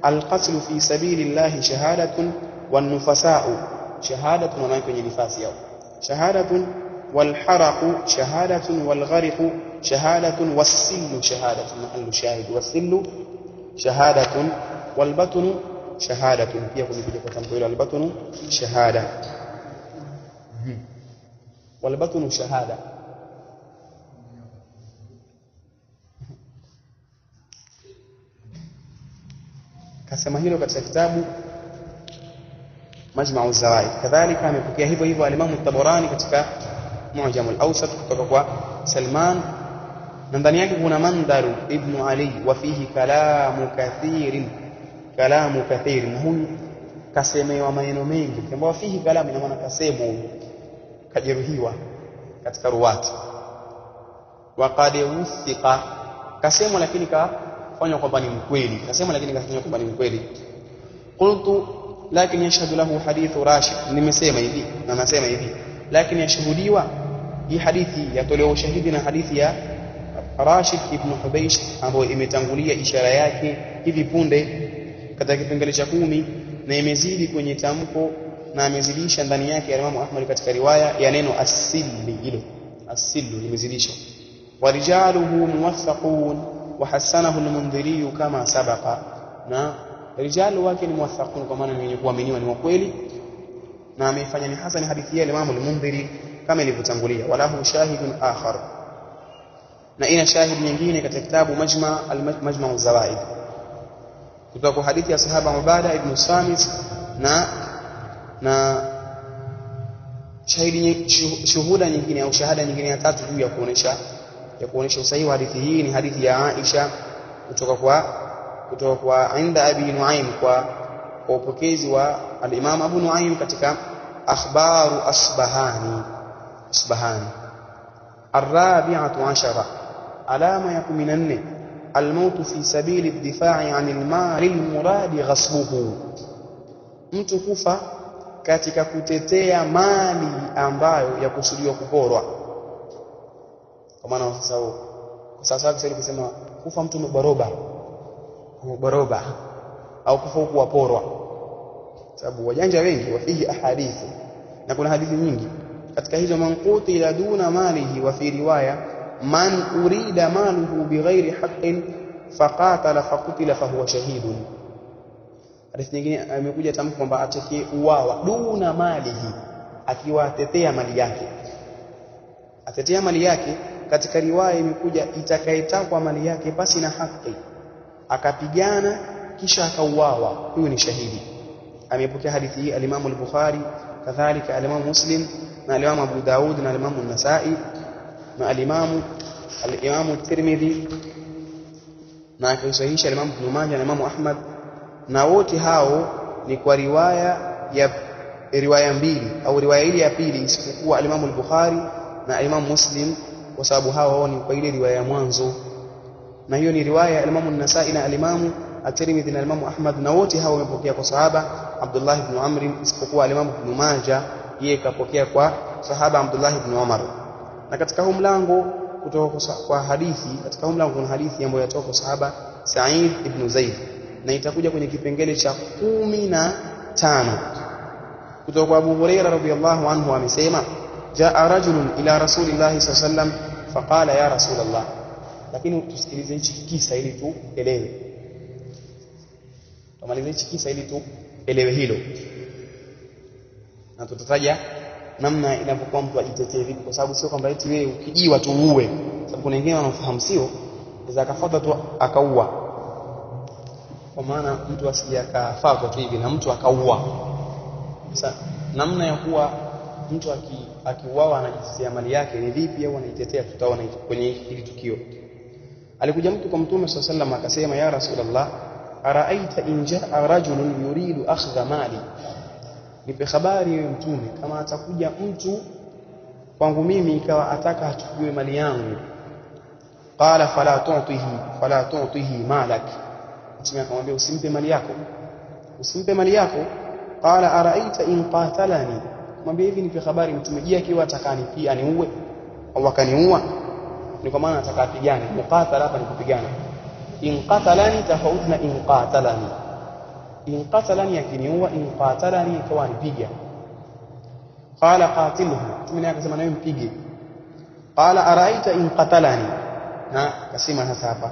al-qatl fi sabilillahi shahadatun wan-nufasa'u shahadatun, maana kwenye nifasi yao shahadatun, wal-haraqu shahadatun, wal-ghariqu shahadatun, was-sillu shahadatun, mahallu shahid was-sillu shahadatun, wal-batnu shahadatun. Pia kulikuja kwa tamko hilo al-batnu shahada, wal-batnu shahada. Kasema hilo katika kitabu Majma'u Zawaid. Kadhalika amepokea hivyo hivyo al-Imam at-Tabarani katika Mu'jam al-Awsat kutoka kwa Salman, na ndani yake kuna Mandharu ibn Ali wa fihi kalamu kathir, na huyu kasemewa maneno mengi. Kwamba fihi kalamu ina maana kasemo, kajeruhiwa katika ruwati. Wa qad wuthiqa, kasemo lakini kafanywa kwamba ni mkweli, kasemo lakini kafanywa kwamba ni mkweli. Qultu lakini yashhadu lahu hadithu Rashid, nimesema hivi na nasema hivi, lakini yashuhudiwa hii hadithi yatolewa ushahidi na hadithi ya Rashid ibn Hubaysh ambayo imetangulia ishara yake hivi punde katika kipengele cha 10, na imezidi kwenye tamko na amezidisha ndani yake Imam Ahmad katika riwaya ya neno as-silli. Hilo as-sillu limezidisha. Wa rijaluhu muwaththaqun wa hasanahu al-Mundhiri kama sabaqa, na rijalu wake ni muwaththaqun kwa maana ni wenye kuaminiwa, ni wa kweli, na amefanya ni hasani hadithi ya Imam al-Mundhiri kama ilivyotangulia. Walahu shahidun akhar, na ina shahidi nyingine katika kitabu Majma'u Zawaid kutoka kwa hadithi ya sahaba Ubada ibn Samit, na shahidi shuhuda nyingine au shahada nyingine ya tatu juu ya kuonesha usahihi wa hadithi hii ni hadithi ya Aisha kutoka kwa inda Abi Nuaim, kwa upokezi wa al-Imam Abu Nuaim katika akhbaru Asbahani. Ar-rabi'atu 'ashara, alama ya 14 الموت في سبيل الدفاع عن المال المراد غصبه, mtu kufa katika kutetea mali ambayo yakusudiwa kuporwa. Kwa maana sasa kusema kufa mtu mbaroba au kufa huku waporwa, sababu wajanja wengi wafihi ahadithu, na kuna hadithi nyingi katika hizo. manquti ila duna malihi, wa fi riwaya man urida maluhu bighairi haqqin faqatala faqutila fahuwa shahidun. Hadithi nyingine imekuja tamko kwamba atakaye uawa duna malihi, akiwa atetea mali yake. Katika riwaya imekuja itakayetakwa mali yake pasi na haki, akapigana kisha akauawa, huyu ni shahidi. Amepokea hadithi hii al-Imam al-Bukhari, kadhalika al-Imam Muslim na al-Imam Abu Daud na al-Imam an-Nasa'i na al-Imam at-Tirmidhi, na akisahihisha al-Imam Ibn Majah na Imam Ahmad, na wote hao ni kwa riwaya mbili au riwaya ile ya pili, isipokuwa al-Imam al-Bukhari na al-Imam Muslim, kwa sababu hao ni kwa ile riwaya ya mwanzo, na hiyo ni riwaya ya al-Imam an-Nasa'i na al-Imam at-Tirmidhi na al-Imam Ahmad, na wote hao wamepokea kwa sahaba Abdullah ibn Amr, isipokuwa al-Imam Ibn Majah yeye kapokea kwa sahaba Abdullah ibn Umar. Na katika huu mlango kutoka kwa hadithi, katika huu mlango kuna hadithi ambayo yatoka kwa sahaba Sa'id ibn Zaid na itakuja kwenye kipengele cha 15 kutoka kwa Abu Hurairah radhiyallahu anhu amesema jaa rajulun ila rasulillahi sallallahu alayhi wasallam faqala ya rasulullah. Lakini tusikilize hichi kisa ili tuelewe, tumalize hichi kisa ili tuelewe hilo, na tutataja namna inapokuwa mtu ajitetee vipi, kwa sababu sio kwamba eti wewe ukijiwa tu uwe, sababu kuna wengine wanafahamu sio iza akafuata tu akaua, kwa maana mtu asije akafuata tu hivi na mtu akaua. Sasa namna ya kuwa mtu akiuawa anajitetea mali yake ni vipi au anajitetea, tutaona kwenye hili tukio. Alikuja mtu kwa Mtume sallallahu alayhi wasallam akasema ya Rasulullah, araaita in jaa rajulun yuridu akhdha mali, nipe habari wewe Mtume, kama atakuja mtu kwangu mimi ikawa ataka achukue mali yangu. Qala fala tu'tihi malak, Mtume akamwambia usimpe mali yako, usimpe mali yako. Qala araaita in qatalani, mwambie hivi nipe habari Mtume, je akiwa atakanipia niue au akaniua? Ni kwa maana atakapigana. Muqatala hapa ni kupigana. In qatalani tofauti na in qatalani. In qatalani akiniua, in qatalani kwa anipiga. Qala qatilhu, Mtume naye akasema nawe mpige. Qala araita in qatalani, na akasema sasa hapa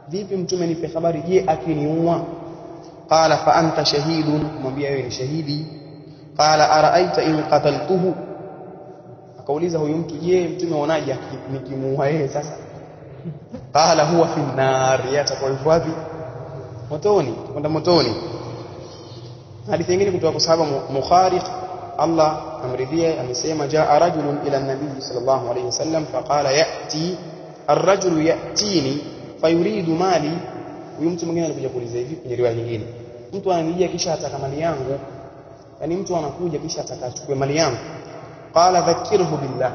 vipi Mtume nipe habari je akiniua? Qala fa anta shahidun, mwambie wewe ni shahidi. Qala araita in qataltuhu, akauliza huyu mtu je Mtume unaje nikimuua yeye sasa? Qala huwa fi an-nar, yatakuwa wapi? Motoni, kwenda motoni. Hadithi nyingine kutoka kwa sahaba Mukhariq, Allah amridhia, amesema jaa rajulun ila an-nabiy sallallahu alayhi wasallam faqala yati ar-rajulu yatini fayuridu mali. Huyu mtu mwingine alikuja kuuliza hivi kwenye riwaya nyingine, mtu ananijia kisha ataka mali yangu, yani mtu anakuja kisha ataka achukue mali yangu. Qala dhakirhu billah,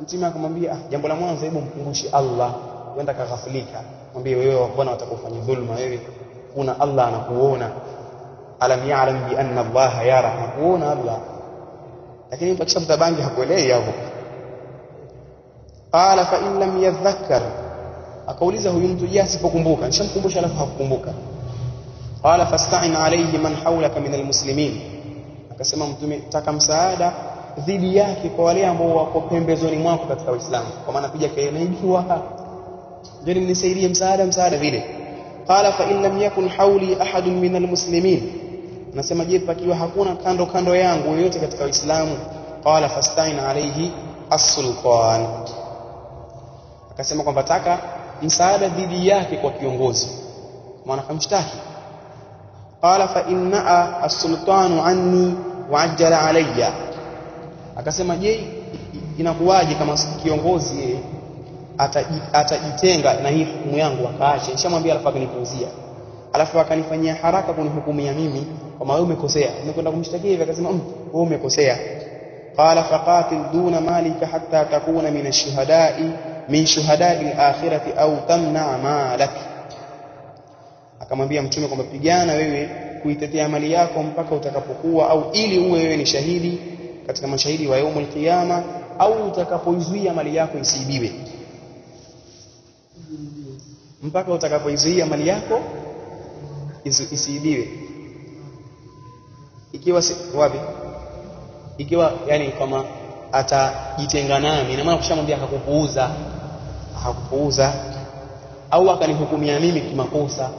Mtume akamwambia jambo la mwanzo hebu mkumbushe Allah, uenda kaghafilika, mwambie wewe mbona utakufanya dhulma, wewe kuna Allah anakuona, alam ya'lam bi anna Allah yara, anakuona Allah. Lakini mtu akishafuta bangi hakuelewi hapo. Qala fa in lam yadhakkar, akauliza huyu mtu je asipokumbuka, nishamkumbusha alafu hakukumbuka. Qala fasta'in alayhi man hawlaka min almuslimin, akasema Mtume taka msaada dhidi yake kwa wale ambao wako pembezoni mwako katika Uislamu, kwa maana pija kaenaiwa je nisaidie msaada vile. Qala fa in lam yakun hawli ahadun min almuslimin, nasema je pakiwa hakuna kando yangu yoyote katika Uislamu. Qala fasta'in alayhi as-sultan, akasema kwamba taka msaada dhidi yake kwa kiongozi, maana kamshtaki. Qala fa inna as-sultanu anni wa ajjala alayya, akasema je inakuwaje kama kiongozi atajitenga na hii hukumu yangu akaacha, nishamwambia alafu akanipuuzia, alafu akanifanyia haraka kunihukumia mimi kama wewe umekosea, umekwenda kumshtakia hivi, akasema wewe umekosea. Qala faqatil duna malika hatta takuna min ash-shuhada'i min shuhada'i al-akhirati au tamna malak, akamwambia Mtume kwamba pigana wewe kuitetea mali yako mpaka utakapokuwa au ili uwe wewe ni shahidi katika mashahidi wa yaumul qiyama, au utakapoizuia mali yako isiibiwe, mpaka utakapoizuia mali yako isiibiwe. Ikiwa wapi? Ikiwa yani kama atajitenga nami, ina maana kushamwambia hakupuuza au akanihukumia mimi kimakosa,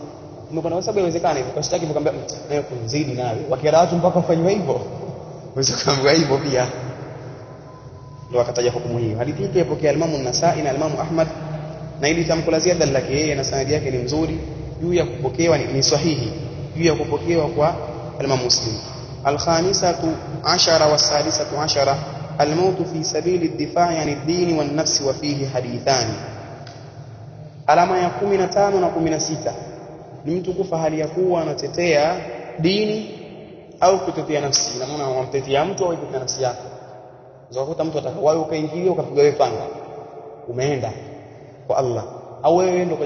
umekwenda kwa sababu inawezekana hivyo, kashtaki hivyo kwamba nayo kunzidi nawe wakiara watu mpaka wafanywe hivyo, uwezekana hivyo pia, ndio akataja hukumu hiyo. Hadithi hii ipokea al-Imam an-Nasa'i na al-Imam Ahmad, na ili tamko la ziada lake yeye na sanadi yake ni nzuri, juu ya kupokewa ni sahihi, juu ya kupokewa kwa al-Imam Muslim. Al-khamisatu ashara was-sadisatu ashara al-maut fi sabili ad-difa'i 'an ad-din wan-nafs wa fihi hadithani. Alama ya 15 na 16 ni mtu kufa hali ya kuwa anatetea dini au kutetea nafsi. Ina maana unamtetea mtu au kutetea nafsi yako. Unakuta mtu atakawahi ukaingilia ukapiga wewe panga, umeenda kwa Allah, au wewe ndio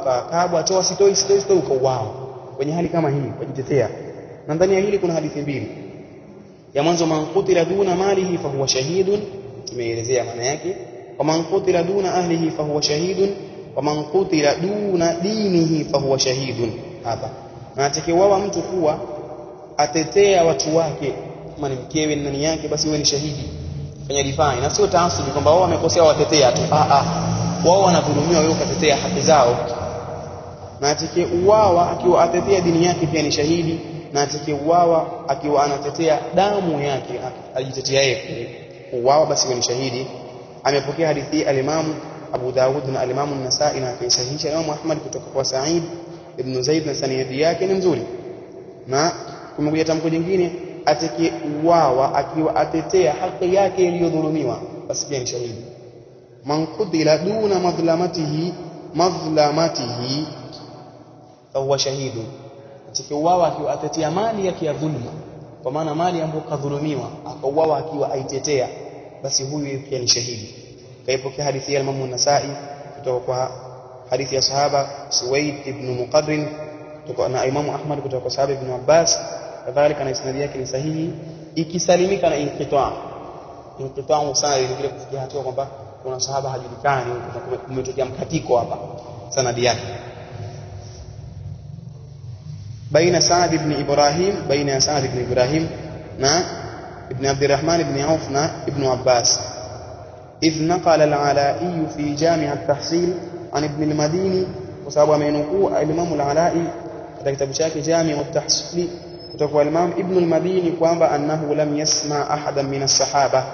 ukakabwa atoa sitoi ukauao kwenye hali kama hii kujitetea. Na ndani ya hili kuna hadithi mbili. Ya mwanzo, man qutila duna malihi fa huwa shahidun, tumeelezea maana yake. Wa man qutila duna ahlihi fa huwa shahidun, wa man qutila duna dinihi fa huwa shahidun. hapa. Na atakayeuawa mtu kuwa atetea watu wake, kama ni mkewe na nani yake, basi wewe ni shahidi, fanya difai, na sio taasubi kwamba wao wamekosea watetea tu. Wao wanadhulumiwa, wewe ukatetea haki zao. Na atakayeuawa akiwa atetea dini yake pia ni shahidi, na atakayeuawa akiwa anatetea damu yake, ajitetea yeye kuuawa, basi wewe ni shahidi. Amepokea hadithi al-Imam Abu Dawud na al-Imam an-Nasa'i na akaisahihisha Imam Ahmad kutoka kwa Sa'id ibn Zaid, na sanadi yake ni nzuri. Na kumekuja tamko jingine, atakayeuawa akiwa atetea haki yake iliyodhulumiwa, basi pia ni shahidi. Man qutila duna madhlamatihi fahuwa shahidun. Atakayeuawa akiwa atetea mali yake ya dhulma, kwa maana mali ambayo kadhulumiwa, akauawa akiwa aitetea, basi huyu pia ni shahidi. Kaipokea hadithi ya Imam an-Nasa'i kutoka kwa hadithi ya sahaba Suwaid ibn Muqarrin kutoka na Imam Ahmad kutoka kwa sahaba Ibn Abbas, kadhalika na isnadi yake ni sahihi, ikisalimika na inqita' sanadi, ile kufikia hatua kwamba kuna sahaba hajulikani, kumetokea mkatiko hapa sanadi yake. baina Sa'd ibn Ibrahim na ibn Abdurrahman ibn Auf na ibn Abbas. إذ نقل العلائي في جامع التحصيل عن ابن المديني، وصاب منه الإمام العلائي katika kitabu chake Jami' at-Tahsil kutoka kwa Imam Ibn al-Madini kwamba annahu lam yasma ahadan min as-sahaba,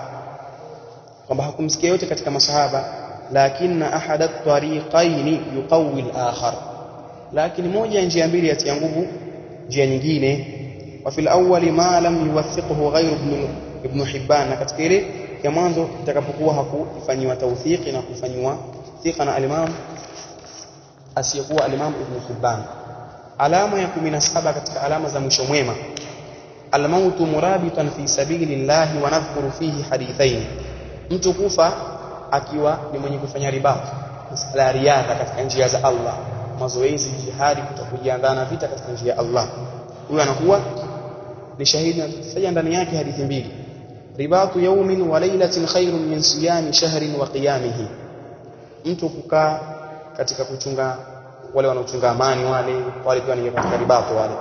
kwamba hakumsikia yote katika masahaba, lakini ahad at-tariqayn yuqawwi al-akhar, lakini moja njia mbili yatia nguvu njia nyingine. Wa fil awwal ma lam yuwathiqhu ghayr ibn Hibban, na katika ile ya mwanzo itakapokuwa hakufanywa tawthiki na kufanywa thika na al-Imam asiyekuwa al-Imam Ibn Hibban. Alama ya 17 katika alama za mwisho mwema, al-mautu murabitan fi sabilillahi wa nadhkuru fihi hadithain. Mtu kufa akiwa ni mwenye kufanya ribat, masala ya riadha katika njia za Allah, mazoezi, jihadi, kutokujiandaa na vita katika njia ya Allah, huyo anakuwa ni shahidi. Na tutaja ndani yake hadithi mbili: ribatu yawmin wa laylatin khairun min siyami shahrin wa qiyamihi. Mtu kukaa katika kuchunga, wale wanaochunga amani, wale pia ni katika ribatu, wale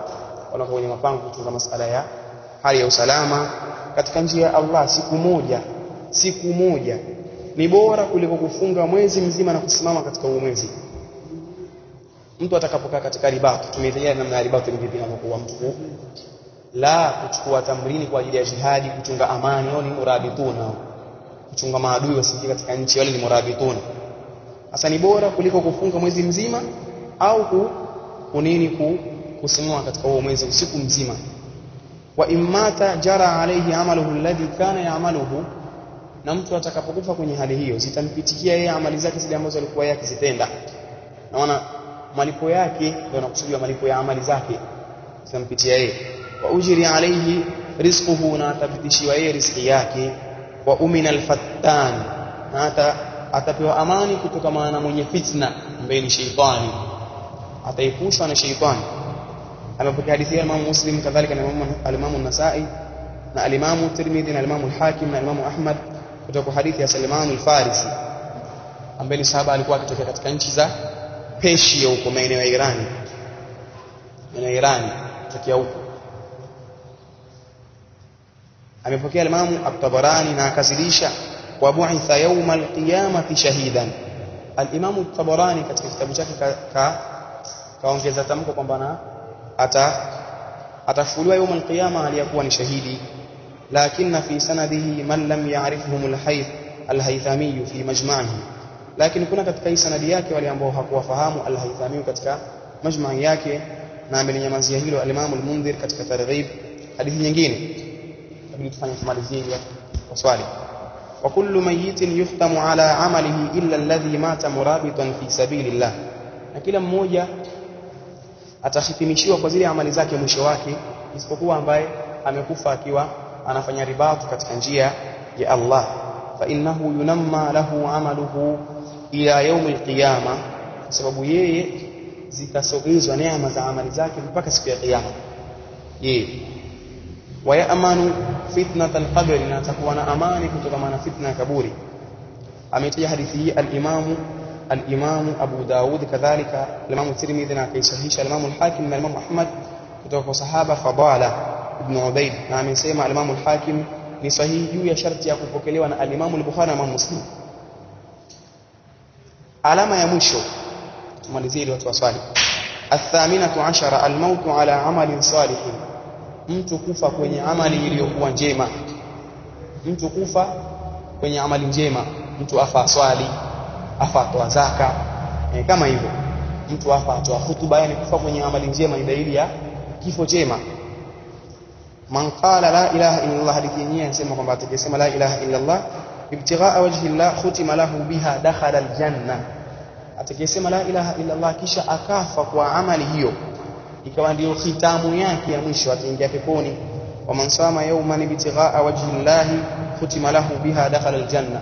wanakuwa kwenye mapango kuchunga masala ya hali ya usalama katika njia ya Allah, siku moja ni bora kuliko kufunga mwezi mzima na kusimama katika huo mwezi. Mtu atakapokaa katika ribatu, tumeelezea namna ya ribatu ni vipi, inapokuwa mtu la kuchukua tamrini kwa ajili ya jihadi, kuchunga amani, wao ni murabituna, kuchunga maadui wasije katika nchi, wale ni murabituna. Hasa ni bora kuliko kufunga mwezi mzima au kusimama katika huo mwezi usiku mzima. Wa immata jara alayhi amaluhu alladhi kana ya'maluhu, na mtu atakapokufa kwenye hali hiyo zitampitikia yeye amali zake zile ambazo alikuwa yake zitenda. Naona malipo yake ndio nakusudia malipo ya amali zake zitampitia yeye. Wa ujri alayhi rizquhu, na atapitishiwa yeye riziki yake. Wa umina al-fattan, na atapewa amani kutokana na mwenye fitna ambaye ni shaytani, ataepushwa na shaytani. Amepokea hadithi ya Imam Muslim, kadhalika na Imam an-Nasa'i na Imam Tirmidhi na Imam al-Hakim na Imam Ahmad kutoka hadithi ya Salman al-Farisi ambaye ni sahaba, alikuwa akitokea katika nchi za Persia huko maeneo ya Irani, tokea huko. Amepokea Imam at-Tabarani na akazidisha wa bu'itha yawm al-qiyamati shahidan. Al-Imam at-Tabarani katika kitabu chake kaongeza tamko kwamba atafufuliwa yawm al-qiyama aliyakuwa ni shahidi, lakini fi sanadihi man lam ya'rifhum al-Haythami fi majma'ihi, lakini kuna katika hii sanadi yake wale ambao hakuwafahamu al-Haythami katika majma'i yake, na amenyamazia hilo al-Imam al-Mundhir katika Targhib. Hadithi nyingine kabla tufanye kumalizia kwa swali: wa kullu mayyitin yuhtamu ala amalihi illa alladhi mata murabitan fi sabilillah, na kila mmoja atahitimishiwa kwa zile amali zake mwisho wake, isipokuwa ambaye amekufa akiwa anafanya ribatu katika njia ya Allah. Fa innahu yunamma lahu amaluhu ila yawm alqiyama, kwa sababu yeye zitasogezwa neema za amali zake mpaka siku ya kiyama. Wa ya'manu fitnat al-qabr, na atakuwa na amani kutokana na fitna ya kaburi. Ametaja hadithi hii al-Imam al-Imam Abu Daud kadhalika al-Imam Tirmidhi na kaisahisha al-Imam al-Hakim na al-Imam Ahmad kutoka kwa sahaba Fadala ibn Ubayd, na amesema al-Imam al-Hakim ni sahihi juu ya sharti ya kupokelewa na al-Imam al-Bukhari na Imam Muslim. Alama ya mwisho tumalizie ili watu waswali. Athaminatu ashara al-mautu ala amalin salih, mtu kufa kwenye amali iliyokuwa njema. Mtu kufa kwenye amali njema, mtu afa swali, afa toa zaka, kama hivyo. Mtu afa atoa hutuba, yani kufa kwenye amali njema ni dalili ya kifo chema. Man qala la ilaha illa Allah, hadithi yenyewe inasema kwamba atakayesema la ilaha illa Allah ibtighaa wajhi Allah khutima lahu biha dakhala aljanna. Atakayesema la ilaha illa Allah kisha akafa kwa amali hiyo, ikawa ndio khitamu yake ya mwisho, ataingia peponi. Wa man sama yawman ibtighaa wajhi Allah khutima lahu biha dakhala aljanna,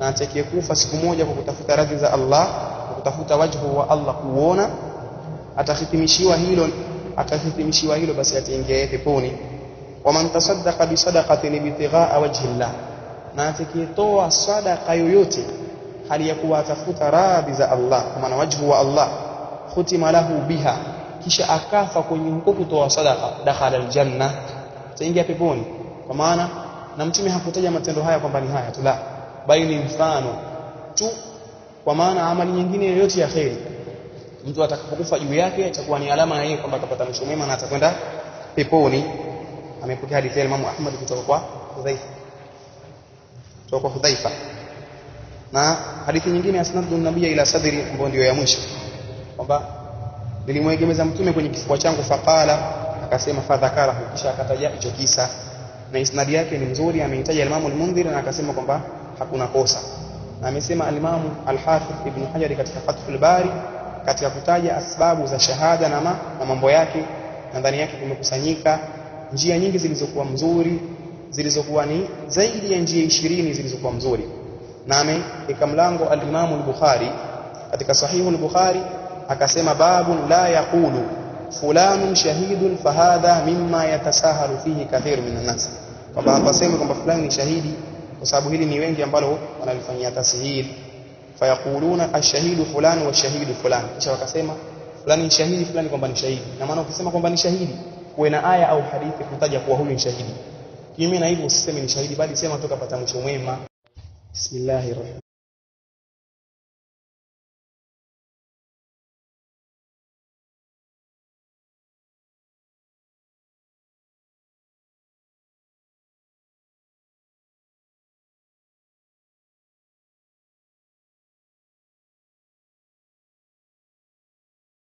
na atakayekufa siku moja kwa kutafuta radhi za Allah, kwa kutafuta wajhu wa Allah kuona, atahitimishiwa hilo basi ataingia peponi. Wa man tasaddaqa bi sadaqatin ibtighaa wajhi Allah, na atakayetoa sadaqa yoyote hali ya kuwa atafuta radhi za Allah, kwa maana wajhu wa Allah, khutima lahu biha, kisha akafa kwenye huko kutoa sadaqa, dakhala aljanna, ataingia peponi. Kwa maana na Mtume hakutaja matendo haya kwamba ni haya tu, la, bali ni mfano tu, kwa maana amali nyingine yoyote ya khair mtu atakapokufa juu yake itakuwa ni alama ya yeye kwamba atapata mwisho mwema na atakwenda peponi. Amepokea hadithi ya Imam Ahmad kutoka kwa Hudhaifa, na hadithi nyingine asnadu nabiyya ila sadri, ambayo ndio ya mwisho, kwamba nilimwegemeza Mtume kwenye kifua changu, faqala, akasema fadhakarahu, kisha akataja hicho kisa, na isnadi yake ni nzuri. Ameitaja Imam al-Mundhir na akasema kwamba hakuna kosa, na amesema al-Imam al-Hafidh Ibn Hajar katika Fathul Bari katika kutaja asbabu za shahada na mambo yake, na ndani yake kumekusanyika njia nyingi zilizokuwa mzuri, zilizokuwa ni zaidi ya njia 20 zilizokuwa mzuri. Na ameweka mlango al-Imam al-Bukhari katika Sahih al-Bukhari akasema babu la yaqulu fulanun shahidun fahadha mimma yatasahalu fihi kathir min an-nas, kwamba hapasemi kwamba fulani ni shahidi, kwa sababu hili ni wengi ambalo wanalifanyia tasihil. Fayaquluna ash-shahidu fulani wa shahidu fulani, kisha wakasema fulani ni shahidi, fulani kwamba ni shahidi. Na maana ukisema kwamba ni shahidi kuwe na aya au hadithi kutaja kuwa huyu ni shahidi. Kinyume na hivyo usiseme ni shahidi, bali sema toka pata mwisho mwema. Bismillahirrahmanirrahim.